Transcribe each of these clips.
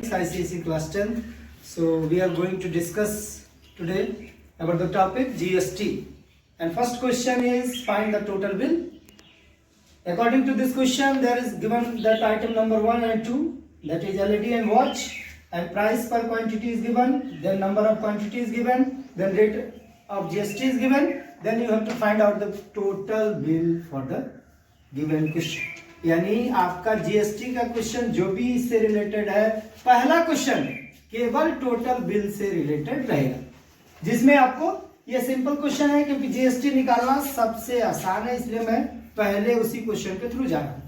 students, ICSE class 10. So we are going to discuss today about the topic GST. And first question is find the total bill. According to this question, there is given that item number 1 and 2, that is LED and watch, and price per quantity is given, then number of quantity is given, then rate of GST is given, then you have to find out the total bill for the given question. यानी आपका GST का question जो भी इससे related है, पहला question केवल total bill से रिलेटेड रहेगा, जिसमें आपको ये सिंपल क्वेश्चन है क्योंकि जीएसटी निकालना सबसे आसान है, इसलिए मैं पहले उसी क्वेश्चन के थ्रू जा रहा हूं.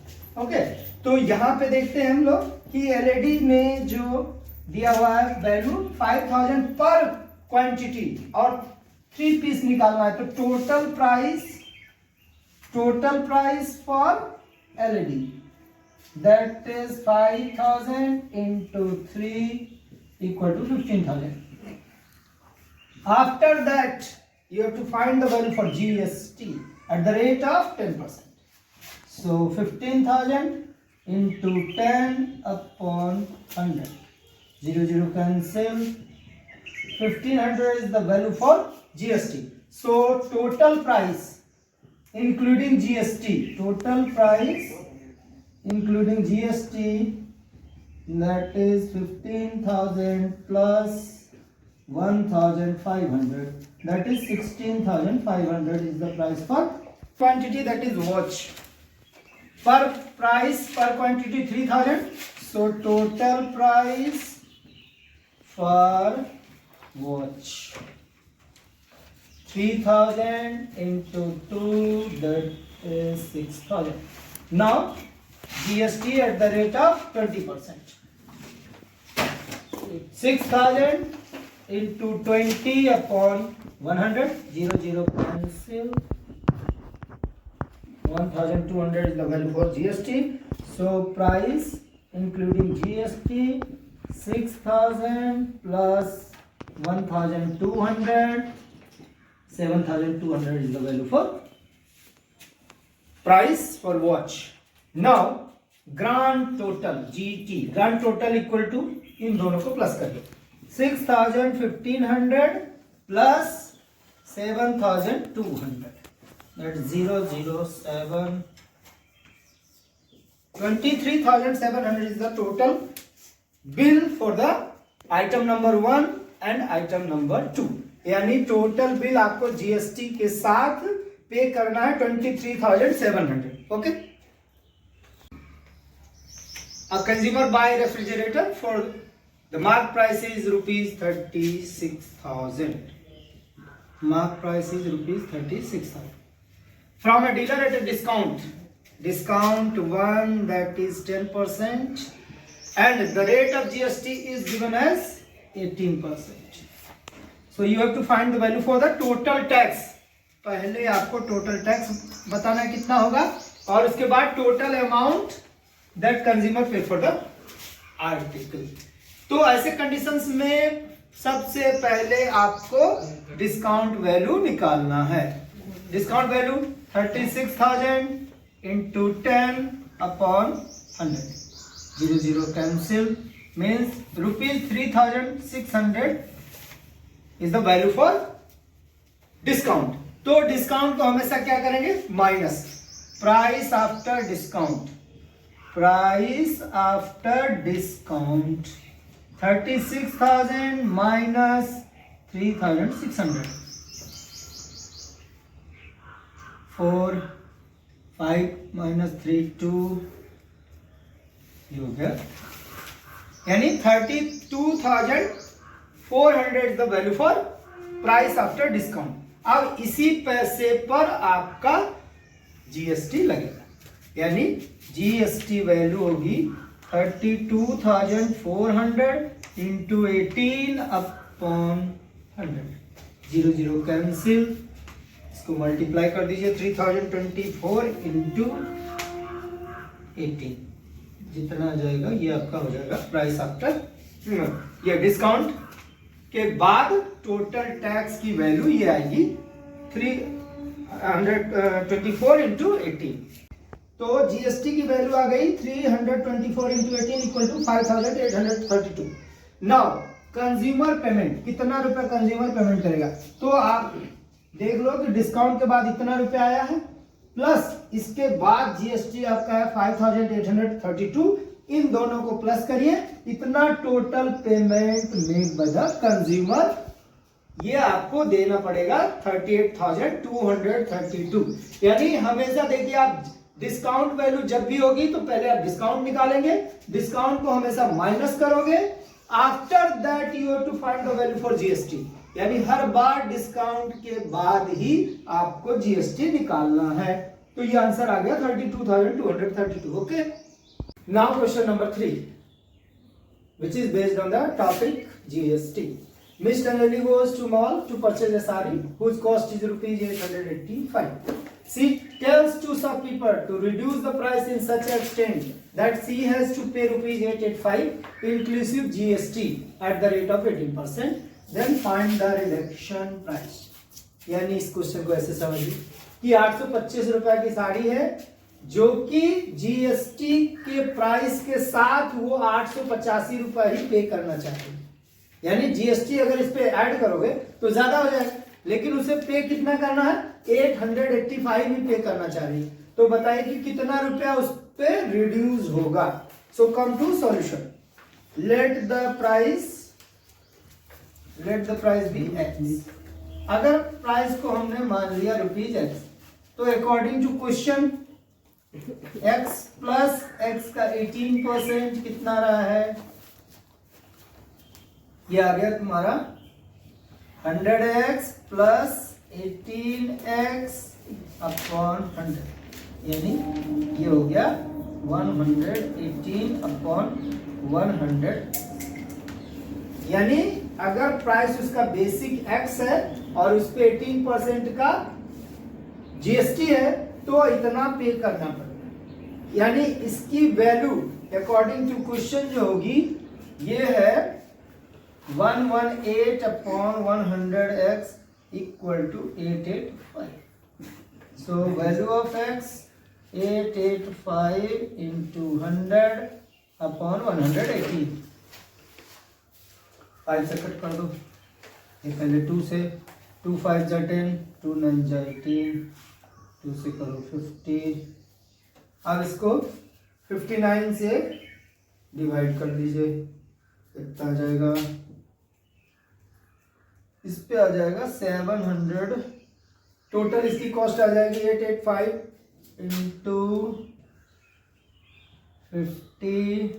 ओके, तो यहाँ पे देखते हैं हम लोग कि एलईडी में जो दिया हुआ है वैल्यू 5000 पर क्वांटिटी और 3 पीस निकालना है, तो total price for LED, that is 5000 into 3 equal to 15,000. After that, you have to find the value for GST at the rate of 10%. So 15,000 into 10 upon 100. 0 cancel. 1500 is the value for GST. So total price including GST, that is 15,000 plus 1,500, that is 16,500 is the price for quantity, that is watch. Per price per quantity 3,000, so total price for watch 3,000 into 2, that is 6,000. Now GST at the rate of 20%. 6,000 into 20 upon 100. 0 cancel. 1,200 is the value for GST. So price including GST 6,000 plus 1,200. 7,200 is the value for price for watch. Now grand total GT, grand total equal to इन दोनों को plus करिए 6,1500 plus 7,200, that 007, 23,700 is the total bill for the item number 1 and item number 2. यानी total bill आपको GST के साथ पे करना है 23,700. Okay, a consumer buy refrigerator for the mark price is rupees 36,000. Mark price is rupees 36,000 from a dealer at a discount 1, that is 10%, and the rate of GST is given as 18%. So you have to find the value for the total tax. पहले आपको total tax बताना कितना होगा और उसके बाद total amount that consumer पे for the article. तो ऐसे कंडीशंस में सबसे पहले आपको डिस्काउंट वैल्यू निकालना है. Discount value 36,000 into 10 upon 100. 0 cancel means rupees 3,600 is the value for discount. तो डिस्काउंट को हमेशा क्या करेंगे, minus price after discount. 36,000 minus 3,600, 4 5 minus 3 2 हो गया, यानी 32,400 is the value for price after discount. अब इसी पैसे पर आपका जीएसटी लगेगा, यानी जीएसटी वैल्यू होगी 32,400 इंटू 18 अपॉन 100. 0 कैंसिल, इसको मल्टीप्लाई कर दीजिए 3024 इंटू 18, जितना आ जाएगा ये आपका हो जाएगा प्राइस आफ्टर. ये डिस्काउंट के बाद टोटल टैक्स की वैल्यू ये आएगी 324 इंटू 18. तो जीएसटी की वैल्यू आ गई 324 into 18 equal to 5832। Now consumer payment, कितना रुपया कंज्यूमर पेमेंट करेगा, तो आप देख लो कि डिस्काउंट के बाद इतना रुपया आया है, प्लस इसके बाद जीएसटी आपका है 5832, इन दोनों को प्लस करिए, इतना total payment made by the consumer, ये आपको देना पड़ेगा 38,232। यानी हमेशा देखिए आप डिस्काउंट वैल्यू जब भी होगी तो पहले आप डिस्काउंट निकालेंगे, डिस्काउंट को हमेशा माइनस करोगे, after that you have to find the value for GST, यानी हर बार डिस्काउंट के बाद ही आपको जीएसटी निकालना है। तो ये आंसर आ गया 32,232। Okay, now question number 3 which is based on the topic GST. Miss Tanali goes to mall to purchase a sari whose cost is rupees 885. She tells to shopkeeper to reduce the price in such extent that she has to pay rupees 885 inclusive GST at the rate of 18%. Then find the reduction price. यानी इस question को ऐसे समझिए कि 825 रुपए की साड़ी है जो कि जीएसटी के प्राइस के साथ वो 885 रुपए ही पे करना चाहते हैं। यानी जीएसटी अगर इस पे ऐड करोगे तो ज्यादा हो जाएगा, लेकिन उसे पे कितना करना है, 885 ही पे करना चाह रही है। तो बताइए कि कितना रुपया उस पे रिड्यूस होगा। So come to solution, let the price be x. अगर प्राइस को हमने मान लिया रुपीज एक्स, तो according to question x plus x का 18% कितना रहा है, ये आ गया तुम्हारा 100x प्लस 18x अपॉन 100, यानी ये हो गया 118 अपॉन 100। यानी अगर प्राइस उसका बेसिक x है और उस पे 18% का जीएसटी है तो इतना पे करना पड़ेगा। यानी इसकी वैल्यू अकॉर्डिंग टू क्वेश्चन जो होगी ये है 118 upon 100x equal to 885। So value of x 885 into 100 upon 118। 5 से कट कर दो, ये पहले 2 से, 2 5 जा 10, 2 9 जा 18, 2 से करो 50। अब इसको 59 से डिवाइड कर लीजिए, कितना आ जाएगा, इस पे आ जाएगा 700। टोटल इसकी कॉस्ट आ जाएगी 885 इंटू 50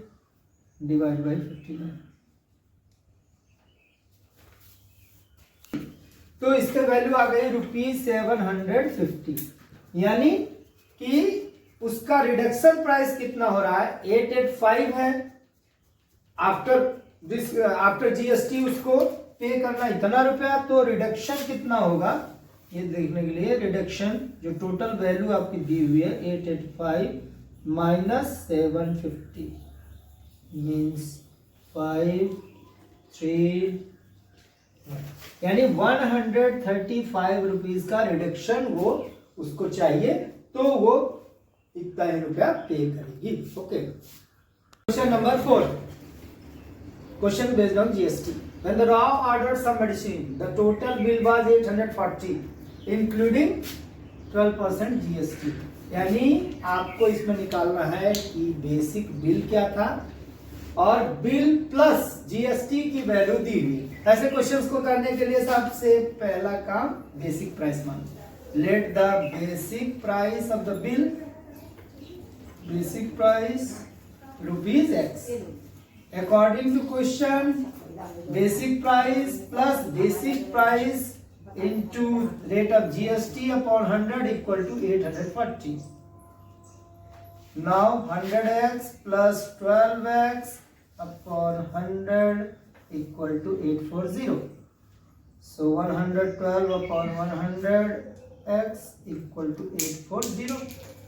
डिवाइड बाई 59। तो इसके वैल्यू आ गई ₹750। यानी कि उसका रिडक्शन प्राइस कितना हो रहा है, 885 है, आफ्टर जीएसटी उसको पे करना इतना रुपया, तो रिडक्शन कितना होगा ये देखने के लिए, रिडक्शन जो टोटल वैल्यू आपकी दी हुई है 885 माइनस 750 मीन्स 531, यानी 135 रुपीज का रिडक्शन वो उसको चाहिए, तो वो इतना ही रुपया पे करेगी। Okay, question number 4, question based on GST. When the Rao ordered some medicine, the total bill was 840, including 12% GST। यानी आपको इसमें निकालना है कि बेसिक बिल क्या था और बिल प्लस जीएसटी की वैल्यू दी हुई। ऐसे क्वेश्चंस को करने के लिए सबसे पहला काम बेसिक प्राइस मानो। Let the basic price of the bill, basic price rupees x, according to question basic price plus basic price into rate of GST upon 100 equal to 840. Now 100x plus 12x upon 100 equal to 840. So 112 upon 100x equal to 840.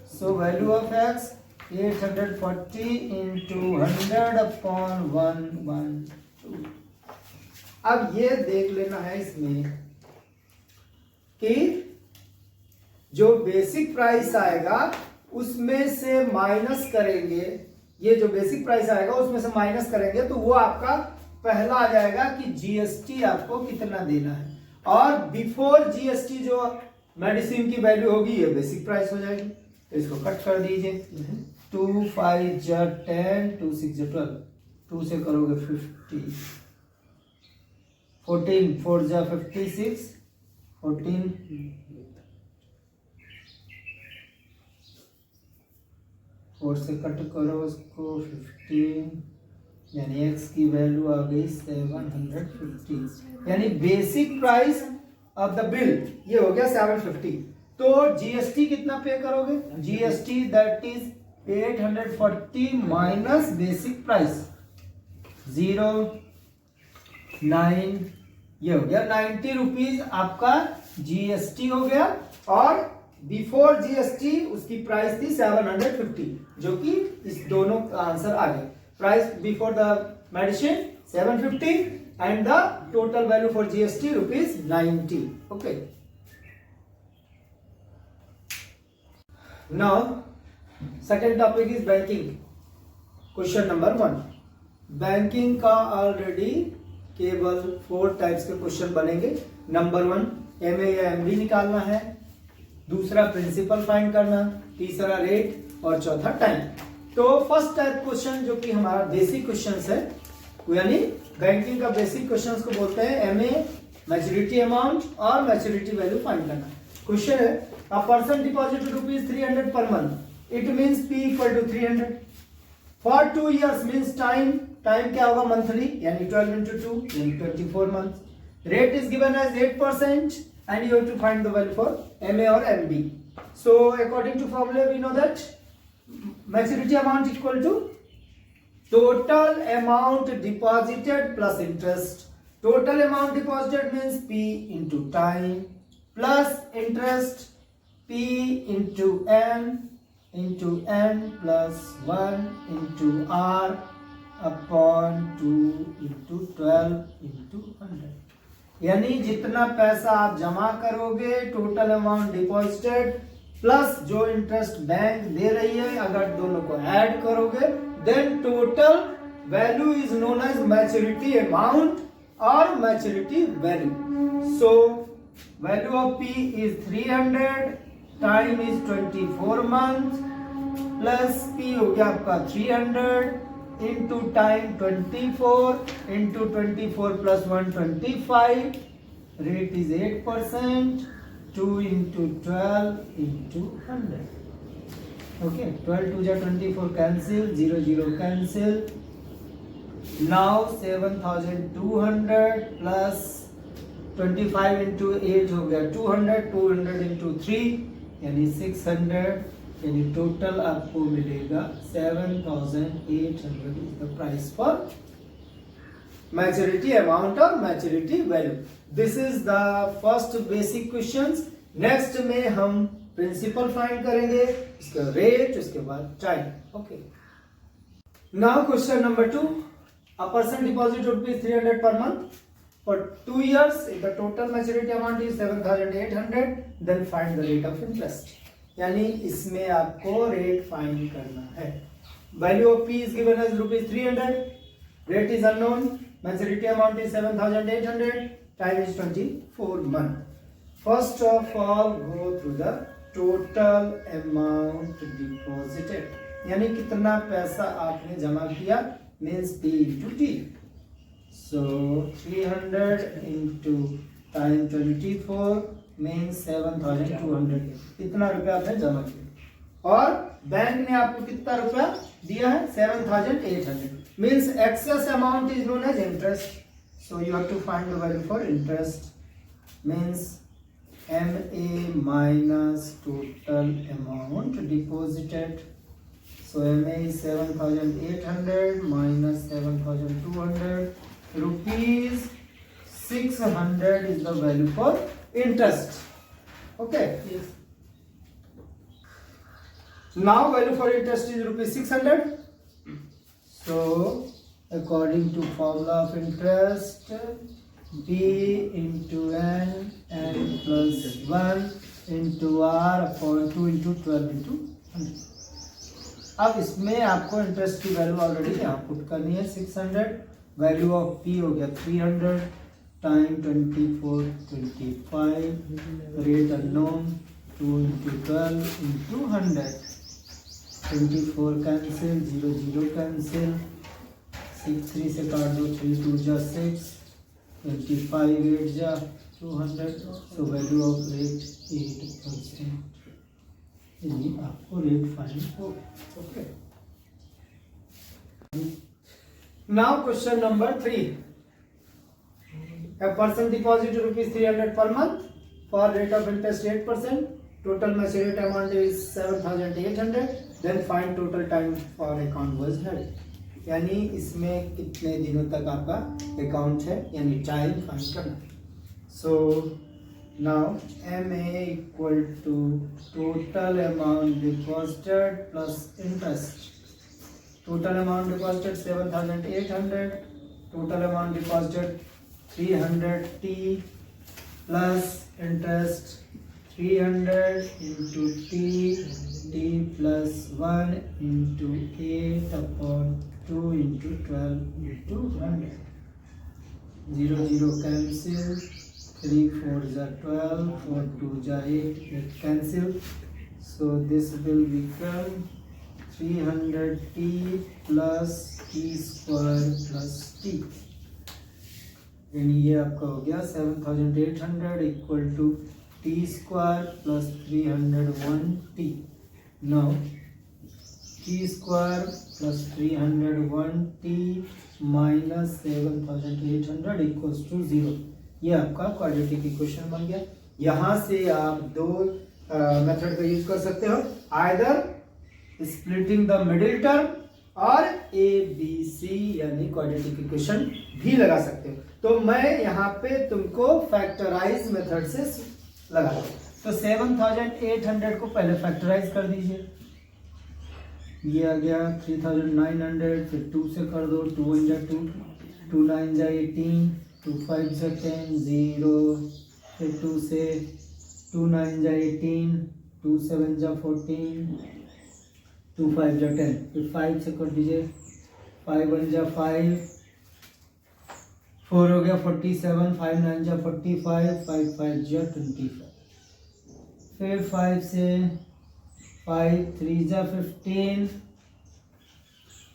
So value of x 840 into 100 upon 112. अब ये देख लेना है इसमें कि जो basic price आएगा उसमें से माइनस करेंगे, ये जो बेसिक प्राइस आएगा उसमें से माइनस करेंगे तो वो आपका पहला आ जाएगा कि जीएसटी आपको कितना देना है, और बिफोर जीएसटी जो मेडिसिन की वैल्यू होगी ये बेसिक प्राइस हो जाएगी। तो इसको कट कर दीजिए, 2 5 जा 10, 2 6 जा 12, 2 से करोगे 50, 14 4 जा 56, 14 4 से कट करो उसको 15, यानी x की वैल्यू आ गई 750, यानी basic price of the bill ये हो गया 750। तो जीएसटी कितना पे करोगे? GST that is 840 minus basic price 09, ये हो गया 90 रुपीज आपका जीएसटी हो गया, और बिफोर जीएसटी उसकी प्राइस थी 750, जो कि इस दोनों का आंसर आ गया। Price before the medicine 750 and the total value for GST rupees 90. Okay. Now, second topic is banking. Question number 1. Banking का already केवल 4 टाइप्स के क्वेश्चन बनेंगे। नंबर 1 MA या MB निकालना है, दूसरा प्रिंसिपल फाइंड करना, तीसरा रेट और चौथा टाइम। तो फर्स्ट टाइप क्वेश्चन जो कि हमारा बेसिक क्वेश्चन है, यानी बैंकिंग का बेसिक क्वेश्चंस को बोलते हैं एमए, मैच्योरिटी अमाउंट और मैच्योरिटी वैल्यू फाइंड करना। क्वेश्चन है अ पर्सन डिपॉजिट रुपीज 300 पर month, it means P equal to 300 for 2 years means time क्या होगा? मंथली, यानी 12 into 2 यानी 24 month. Rate is given as 8% and you have to find the value for MA और MB. So according to formula we know that maturity amount equal to total amount deposited plus interest. Total amount deposited means P into time plus interest P into N plus 1 into R upon 2 into 12 into 100। यानी जितना पैसा आप जमा करोगे, total amount deposited plus जो interest bank दे रही है, अगर दोनों को ऐड करोगे then total value is known as maturity amount or maturity value. So value of P is 300, time is 24 months plus P हो गया आपका 300 into time 24 into 24 plus 125, rate is 8%, 2 into 12 into 100. Okay, 12 2 जा 24 cancel, 0 0 cancel. Now 7200 plus 25 into 8 हो गया 200, 200 into 3 यानी 600, यानी total आपको मिलेगा 7800 is the price for maturity amount or maturity value. This is the first basic questions. Next में हम principal find करेंगे, इसका रेट, उसके बाद time. Okay, now question number 2, a person deposit rupees 300 पर month for 2 years, the total maturity amount is 7800, then find the rate of interest. यानी इसमें आपको रेट फाइंड करना है। Value of P is given as rupees 300, rate is unknown, maturity amount is 7800, time is 24 month. First of all, go through the total amount deposited, यानी कितना पैसा आपने जमा किया, means P into T. So 300 into time 24 means 7200, इतना रुपया आपने जमा किया, और बैंक ने आपको कितना रुपया दिया है? 7800, means excess amount is known as interest. So you have to find the value for interest, means MA minus total amount deposited. So MA is 7800 minus 7200, rupees 600 is the value for interest. Okay. Yes. Now value for interest is rupees 600. So according to formula of interest, B into N plus 1 into R upon 2 into 12 into अब इसमें आपको interest की value already यहाँ put करनी है 600, value of P हो गया 300 time 24 25, rate unknown 2 into 12 into 100, 24 cancel, 0 0 cancel, 6 3 से काट दो, 3 2 जा 6, 25 8 जा 200, सो वैल्यू ऑफ रेट 8%। ये आपको रेट फाइंड हो। Okay, now question number 3, a person deposit rupees 300 per month for rate of interest 8%, total maturity amount is 7800, then find total time for account was held। यानी इसमें कितने दिनों तक आपका account है, यानी टाइम फाइंड करना। सो now MA equal to total amount deposited plus interest। total amount deposited 7800, total amount deposited 300T plus interest 300 into T plus 1 into 8 upon 2 into 12 into 100, 0 0 cancel, 3 4 जा 12, 4 2 जा 8, 8 cancel, so this will become 300T plus T square plus T, यानी ये आपका हो गया 7800 equal to T square plus 301T। Now T square plus 301T minus 7800 equals to 0। ये आपका quadratic equation बन गया। यहाँ से आप दो मेथड का यूज कर सकते हो, either splitting the middle term और ABC यानी क्वाड्रेटिक इक्वेशन भी लगा सकते हो। तो मैं यहाँ पे तुमको फैक्टराइज मेथड से लगा दूँ। तो 7800 को पहले फैक्टराइज कर दीजिए, ये आ गया 3900, फिर 2 से कर दो, 2 1 जा 2, 2 9 जा 18, 2 5 जा 10, 0, फिर 2 से 2 9 जा 18, 2 7 जा 14, 2 5 जा 10, फिर 5 से कर दीजिए, 5 1 जा 5, 4 हो गया 47, 5 9 जा 45, 5 5 जा 25, फिर 5 से 5 3 जा 15,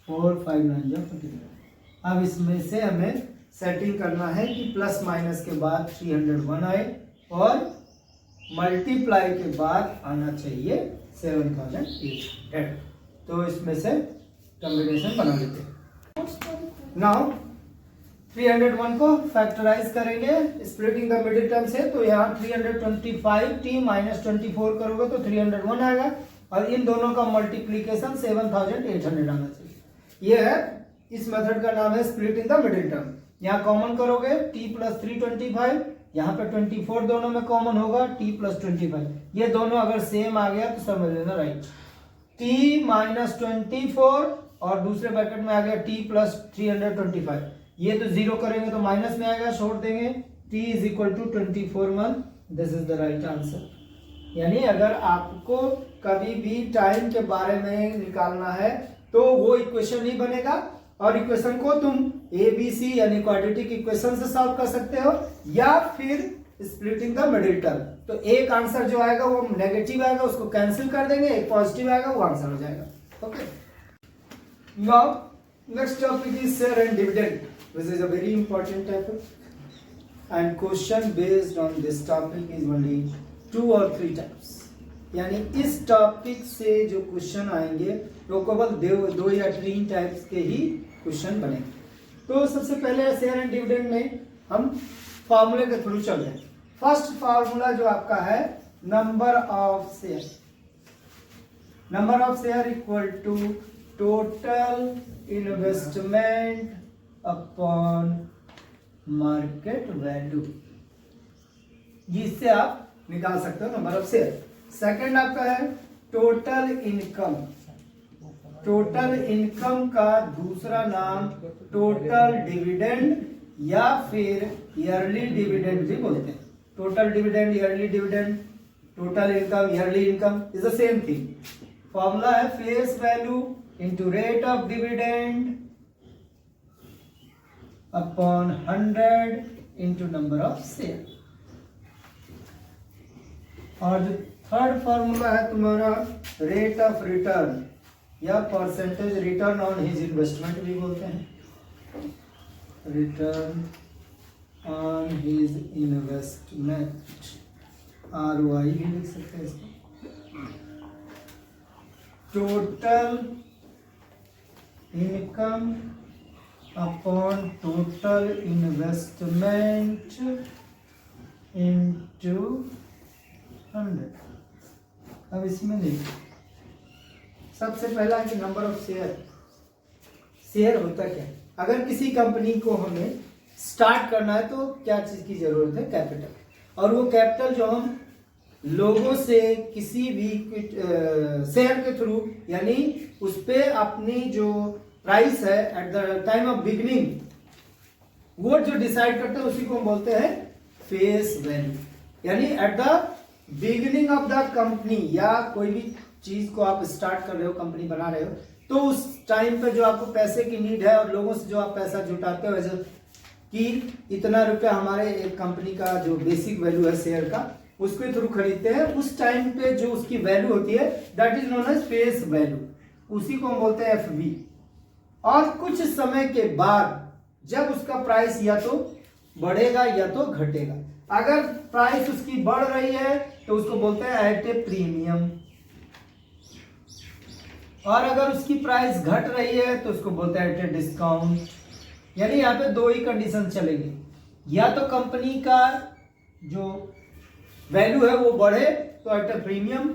4 5 9 जा 45। अब इसमें से हमें सेटिंग करना है कि प्लस माइनस के बाद 301 आए और मल्टीप्लाई के बाद आना चाहिए 7800। तो इसमें से कॉम्बिनेशन बना लेते हैं। नाउ 301 को फैक्टराइज करेंगे स्प्लिटिंग द मिडिल टर्म से, तो यहाँ 325T माइनस 24 करोगे तो 301 आएगा और इन दोनों का मल्टीप्लीकेशन 7800 आना चाहिए। ये है, इस मेथड का नाम है स्प्लिटिंग द मिडिल टर्म। यहाँ कॉमन करोगे T प्लस 325, यहाँ पे 24 दोनों में कॉमन होगा, T प्लस 25, ये दोनों अगर सेम आ गया तो समझ लेना राइट। T माइनस 24 और दूसरे ब्रैकेट में आ गया T प्लस 325, ये तो जीरो करेंगे तो माइनस में आएगा, छोड़ देंगे, T is equal to 24 month, this is the right answer. यानी अगर आपको कभी भी टाइम के बारे में निकालना है तो वो इक्वेशन ही बनेगा और इक्वेशन को तुम ABC यानी क्वाड्रेटिक इक्वेशन से सॉल्व कर सकते हो या फिर स्प्लिटिंग द मिडिल टर्म। तो एक आंसर जो आएगा वो नेगेटिव आएगा, उसको कैंसिल कर देंगे, एक पॉजिटिव आएगा वो आंसर हो जाएगा। Okay, now next topic is share and dividend, which is a very important topic and question based on this topic is only 2 or 3 types। यानी इस टॉपिक से जो क्वेश्चन आएंगे वो केवल 2 या 3 टाइप्स के ही क्वेश्चन बनेंगे। तो सबसे पहले शेयर एंड डिविडेंड में हम फार्मूले के थ्रू चल रहे हैं। फर्स्ट फार्मूला जो आपका है number of share, number of share equal to total investment upon market value, जिससे आप निकाल सकते हो नंबर ऑफ शेयर। सेकंड आपका है टोटल इनकम, टोटल इनकम का दूसरा नाम टोटल डिविडेंड या फिर ईयरली डिविडेंड भी बोलते हैं। Total dividend, yearly dividend, total income, yearly income is the same thing. Formula है face value into rate of dividend upon 100 into number of share. और जो थर्ड फॉर्मूला है तुम्हारा रेट ऑफ रिटर्न या percentage return on his investment भी बोलते हैं, return on his investment, ROI भी लिख सकते हैं इसको। Total income upon total investment into 100। अब इसमें देखिए सबसे पहला है कि नंबर ऑफ शेयर। शेयर होता क्या है? अगर किसी कंपनी को हमें स्टार्ट करना है तो क्या चीज की जरूरत है? कैपिटल। और वो कैपिटल जो हम लोगों से किसी भी शेयर के थ्रू, यानी उस पे अपनी जो प्राइस है at the time of beginning, वो जो डिसाइड करते हैं उसी को हम बोलते हैं फेस वैल्यू। यानी at the beginning of the company, या कोई भी चीज को आप स्टार्ट कर रहे हो, कंपनी बना रहे हो, तो उस टाइम पे जो आपको पैसे की नीड है और लोगों से जो आप पैसा जुटाते हो, जैसे कि इतना रुपया हमारे एक कंपनी का जो बेसिक वैल्यू है शेयर का, उसके थ्रू खरीदते हैं, उस टाइम पे जो उसकी वैल्यू होती है that is known as face value, उसी को हम बोलते हैं FV। और कुछ समय के बाद जब उसका प्राइस या तो बढ़ेगा या तो घटेगा, अगर प्राइस उसकी बढ़ रही है तो उसको बोलते हैं एट ए प्रीमियम, और अगर उसकी प्राइस घट रही है तो उसको बोलते हैं एट ए डिस्काउंट। यानी यहाँ पे दो ही कंडीशन चलेगी, या तो कंपनी का जो वैल्यू है वो बढ़े तो एट ए प्रीमियम,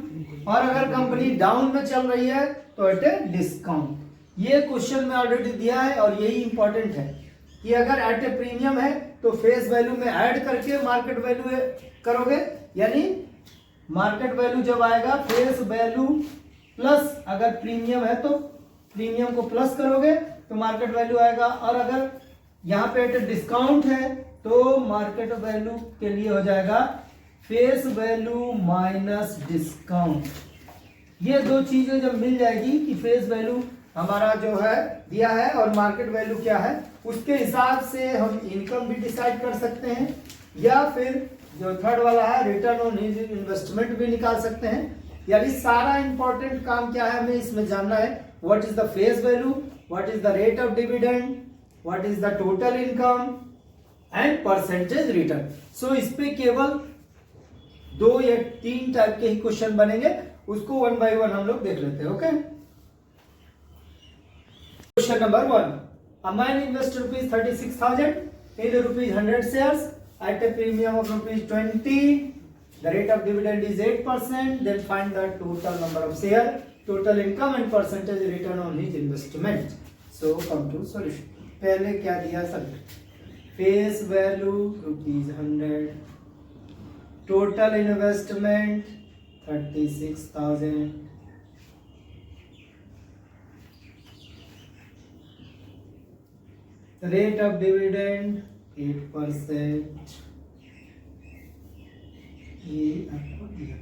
और अगर कंपनी डाउन में चल रही है तो एट ए डिस्काउंट। ये क्वेश्चन में ऑलरेडी दिया है और यही इंपॉर्टेंट है कि अगर एट ए प्रीमियम है तो फेस वैल्यू में ऐड करके मार्केट वैल्यू करोगे, यानी मार्केट वैल्यू जब आएगा फेस वैल्यू प्लस, अगर प्रीमियम है तो प्रीमियम को प्लस करोगे तो मार्केट वैल्यू आएगा, और अगर यहाँ पे एट डिस्काउंट है तो मार्केट वैल्यू के लिए हो जाएगा फेस वैल्यू माइनस डिस्काउंट। ये दो चीजें जब मिल जाएगी कि फेस वैल्यू हमारा जो है दिया है और मार्केट वैल्यू क्या है, उसके हिसाब से हम इनकम भी डिसाइड कर सकते हैं, या फिर जो थर्ड वाला है रिटर्न ऑन हिज इन्वेस्टमेंट भी निकाल सकते हैं। यानी सारा इंपॉर्टेंट काम क्या है हमें इसमें जानना है, what is the face value, what is the rate of dividend, what is the total income and percentage return. So इस पे केवल 2 या 3 टाइप के ही क्वेश्चन बनेंगे, उसको 1 by 1 हम लोग देख लेते हैं। Okay, question number 1, a man invested rupees 36,000 in rupees 100 shares at a premium of rupees 20. The rate of dividend is 8%. Then find the total number of share, total income and percentage return on his investment. So come to solution. पहले क्या दिया sir? Face value rupees 100, total investment 36,000, rate of dividend 8%। ये आपको दिया,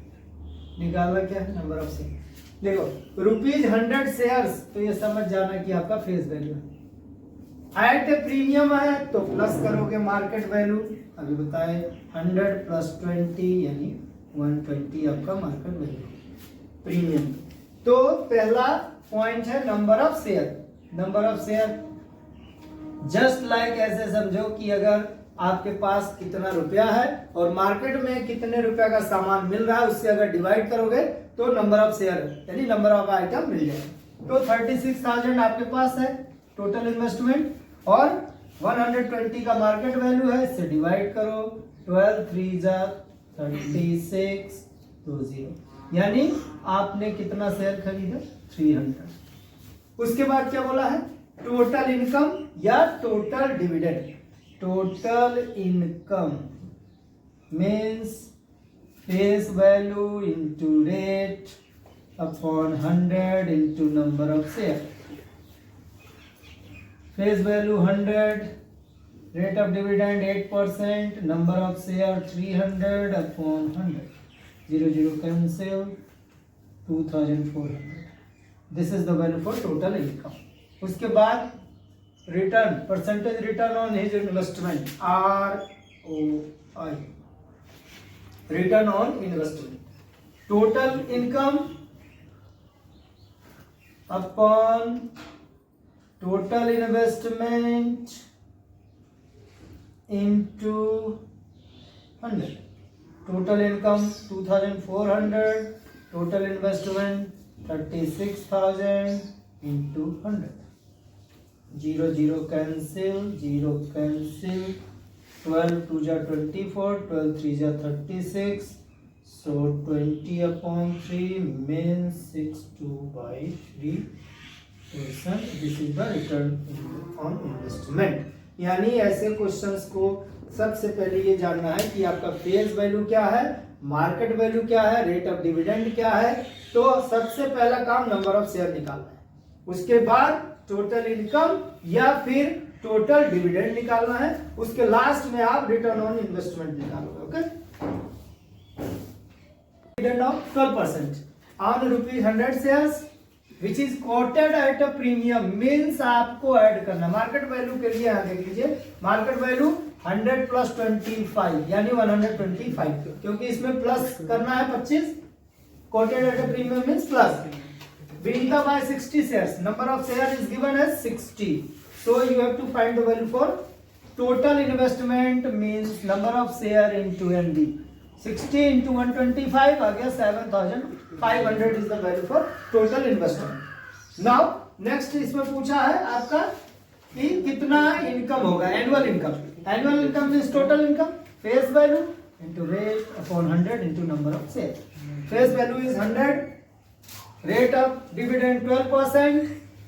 निकालना क्या है? Number of share. देखो रुपीज 100 शेयर्स, तो ये समझ जाना कि आपका फेस वैल्यू है। एट ए प्रीमियम है तो प्लस करोगे मार्केट वैल्यू, अभी बताए 100 प्लस 20 यानी 120 आपका मार्केट वैल्यू प्रीमियम। तो पहला पॉइंट है number of share. Number of share just like ऐसे समझो कि अगर आपके पास कितना रुपया है और मार्केट में कितने रुपया का सामान मिल रहा है, उससे अगर डिवाइड करोगे तो नंबर ऑफ शेयर यानी नंबर ऑफ आइटम मिल जाएगा। तो 36,000 आपके पास है टोटल इन्वेस्टमेंट, और 120 का मार्केट वैल्यू है, इससे डिवाइड करो, 12 3 जा 36 2 0, यानी आपने कितना शेयर खरीदा? 300। उसके बाद क्या बोला है? टोटल इनकम या total dividend. Total income means face value into rate upon 100 into number of share. Face value 100, rate of dividend 8%, number of share 300 upon 100, 0 0 cancel, 2400। This is the value for total income. उसके बाद return, percentage return on his investment, ROI, return on investment. Total income upon total investment into 100. Total income 2400, total investment 36,000 into 100. 0 0 cancel, 0 cancel. 12 2 ja 24, 12 3 ja 36. So 20 upon 3 means 62/3%. This is the return on investment. यानी ऐसे questions को सबसे पहले ये जानना है कि आपका फेस वैल्यू क्या है, मार्केट वैल्यू क्या है, रेट ऑफ डिविडेंड क्या है. तो सबसे पहला काम नंबर ऑफ शेयर निकालना है. उसके बाद टोटल इनकम या फिर टोटल डिविडेंड निकालना है. उसके लास्ट में आप रिटर्न ऑन इन्वेस्टमेंट निकालोगे. Okay. Dividend of 12% on ₹100 shares which is coated at a premium means आपको ऐड करना. मार्केट वैल्यू के लिए यहाँ देख लीजिए, मार्केट वैल्यू 100 + 25 यानी 125, क्योंकि इसमें प्लस करना है 25. Coated at a premium means plus. being the by 60 shares, number of share is given as 60. So you have to find the value for total investment means number of share into ND. 60 into 125 आ गया 7500 is the value for total investment. Now next इसमें पूछा है आपका कि कितना income होगा, annual income. Annual income means total income, face value into rate upon 100 into number of share. Face value is 100, rate of dividend 12%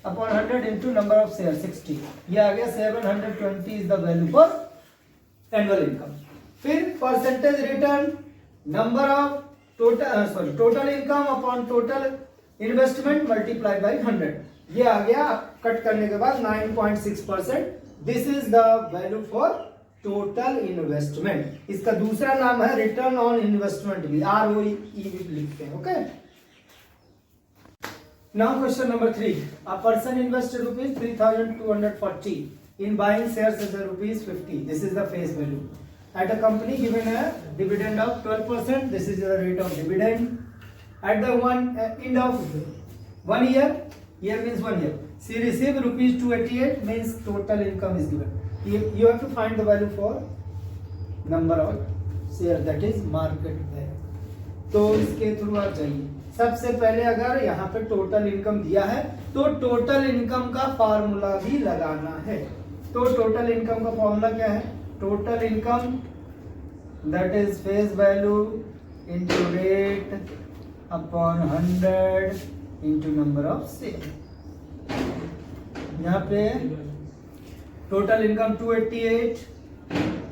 upon 100 into number of share 60. ये आ गया 720 is the value for annual income. फिर percentage return, number of total income upon total investment multiply by 100. ये आ गया cut करने के बाद 9.6%. This is the value for total investment. इसका दूसरा नाम है रिटर्न ऑन इन्वेस्टमेंट भी, ROE भी लिखते हैं. Okay. Now question number 3. A person invested ₹3,240 in buying shares at ₹50. This is the face value. At a company given a dividend of 12%, this is the rate of dividend. At the end of 1 year, year means 1 year, she received ₹288 means total income is given. You have to find the value for number of share, that is market value. तो इसके through आप जाइए. सबसे पहले अगर यहाँ पे total income दिया है तो टोटल इनकम का फॉर्मूला भी लगाना है. तो टोटल इनकम का फॉर्मूला क्या है? Total income that is face value into rate upon 100 into number of share. यहाँ पे total income 288,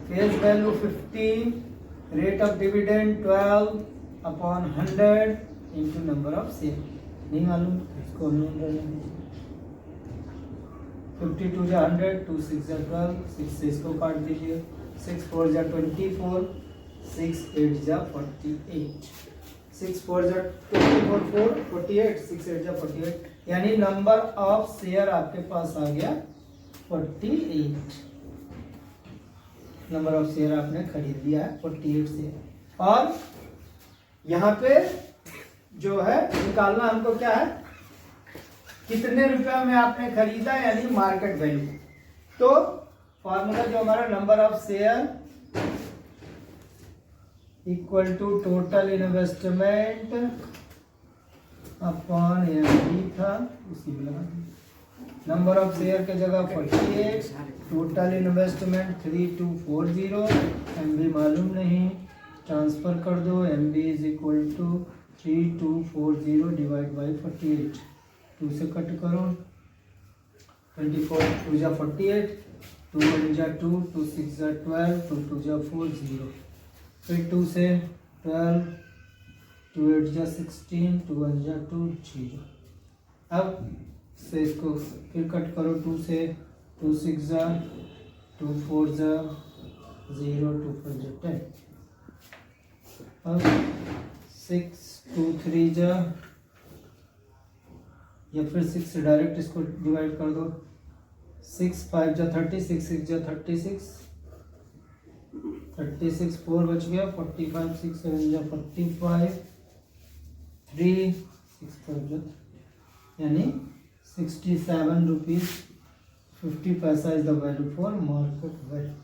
face value 50, rate of dividend 12 upon 100 into number of share. नहीं मालूम इसको 52 जा 100, 2 6 जा 12, 6 से इसको काट दीजिए. 6 4 जा 24, 6 8 जा 48, 6 4 जा 24 4 48, 6 8 जा 48. यानी नंबर ऑफ शेयर आपके पास आ गया 48. नंबर ऑफ शेयर आपने खरीद लिया है 48 शेयर. और यहाँ पे जो है निकालना हमको क्या है, कितने रुपया में आपने खरीदा यानी मार्केट वैल्यू. तो फॉर्मूला जो हमारा number of share equal to total investment upon MD था, उसी में लगा. नंबर ऑफ शेयर के जगह 48, टोटल इन्वेस्टमेंट 3240, एमबी मालूम नहीं, ट्रांसफर कर दो. MB is equal to 3240 divide by 48. 2 से कट करो. 24 2 जा 48, 2 1 जा 2, 2 6 जा 12, 2 2 जा 4 0. फिर 2 से 12, 2 8 जा 16, 2 1 जा 2 0. अब से इसको फिर कट करो. 2 से 2 6 जा 2 4 जा 0, 2 4 जा 10. अब 6 2 3 जा या फिर 6 से डायरेक्ट इसको डिवाइड कर दो। 6 5 जा 30, 6 6 जा 36, 36 4 बच गया, 45 6 7 जा 45, 3 6 5 जा यानी 67 रुपीज 50 पैसा is the value for market value.